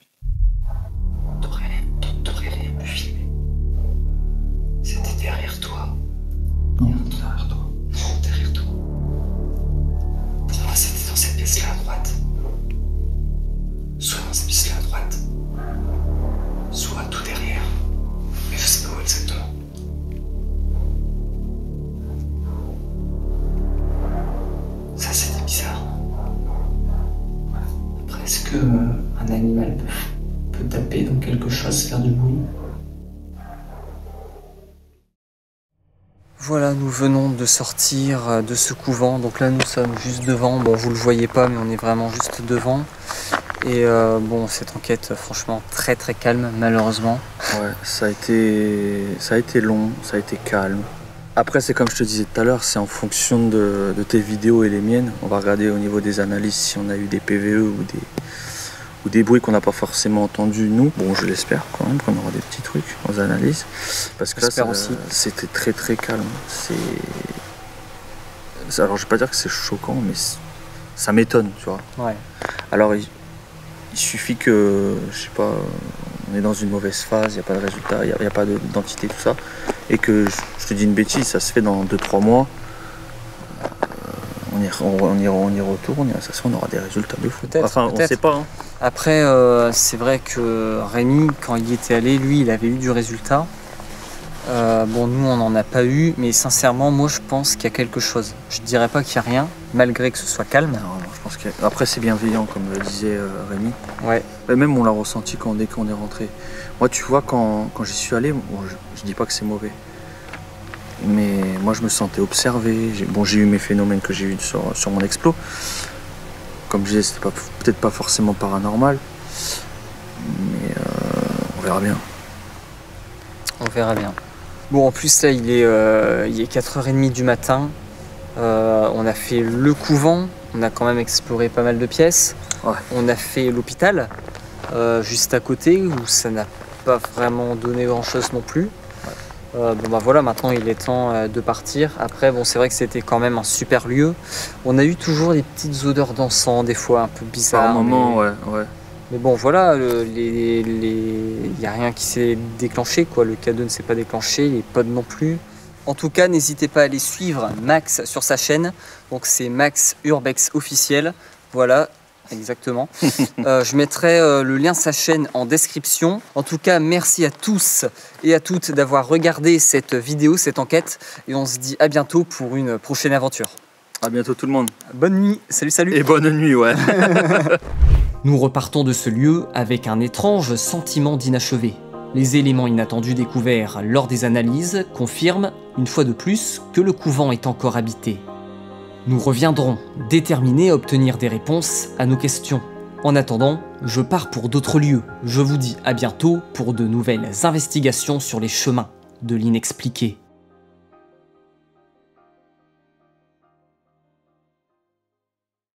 T'aurais pu filmer. C'était derrière toi. Non, derrière toi. Non, derrière toi. Pour moi, c'était dans cette pièce-là à droite. Soit dans cette pièce-là à droite. Soit tout derrière. Mais je sais pas où exactement. Ça, c'était bizarre. Après, est-ce que un animal peut taper dans quelque chose, faire du bruit ? Voilà, nous venons de sortir de ce couvent. Donc là, nous sommes juste devant. Bon, vous le voyez pas, mais on est vraiment juste devant. Et bon, cette enquête, franchement, très très calme, malheureusement. Ouais, ça a été long, ça a été calme. Après, c'est comme je te disais tout à l'heure, c'est en fonction de tes vidéos et les miennes. On va regarder au niveau des analyses si on a eu des PVE ou des bruits qu'on n'a pas forcément entendus nous. Bon, je l'espère quand même qu'on aura des petits trucs aux analyses. Parce que là, c'était très très calme. alors je vais pas dire que c'est choquant, mais ça m'étonne, tu vois. Ouais. Alors il suffit que, je sais pas, on est dans une mauvaise phase, il n'y a pas de résultat, il n'y a pas d'identité, tout ça, et que je te dis une bêtise, ça se fait dans 2-3 mois, on y retourne, et ça se fait, on aura des résultats de fou. Enfin, on sait pas. Hein. Après, c'est vrai que Rémi, quand il y était allé, lui, il avait eu du résultat. Bon, nous, on n'en a pas eu, mais sincèrement, moi, je pense qu'il y a quelque chose. Je dirais pas qu'il n'y a rien, malgré que ce soit calme. Non, je pense après, c'est bienveillant, comme le disait Rémi. Ouais. Et même, on l'a ressenti dès qu'on est rentré. Moi, tu vois, quand j'y suis allé, bon, je dis pas que c'est mauvais, mais moi, je me sentais observé. J'ai eu mes phénomènes que j'ai eu sur mon explo. Comme je disais, c'était peut-être pas forcément paranormal, mais on verra bien. On verra bien. Bon, en plus, là, il est 4h30 du matin. On a fait le couvent. On a quand même exploré pas mal de pièces. Ouais. On a fait l'hôpital, juste à côté, où ça n'a pas vraiment donné grand-chose non plus. Bon, bah voilà, maintenant, il est temps de partir. Après, bon, c'est vrai que c'était quand même un super lieu. On a eu toujours des petites odeurs d'encens, des fois un peu bizarres. Par moment, ouais. Mais bon, voilà, il n'y a rien qui s'est déclenché, quoi. Le K2 ne s'est pas déclenché, les pods non plus. En tout cas, n'hésitez pas à aller suivre Max sur sa chaîne. Donc, c'est Max Urbex officiel. Voilà, exactement. Je mettrai le lien de sa chaîne en description. En tout cas, merci à tous et à toutes d'avoir regardé cette vidéo, cette enquête. Et on se dit à bientôt pour une prochaine aventure. À bientôt tout le monde. Bonne nuit, salut. Et bonne nuit, ouais. Nous repartons de ce lieu avec un étrange sentiment d'inachevé. Les éléments inattendus découverts lors des analyses confirment, une fois de plus, que le couvent est encore habité. Nous reviendrons, déterminés à obtenir des réponses à nos questions. En attendant, je pars pour d'autres lieux. Je vous dis à bientôt pour de nouvelles investigations sur les chemins de l'inexpliqué.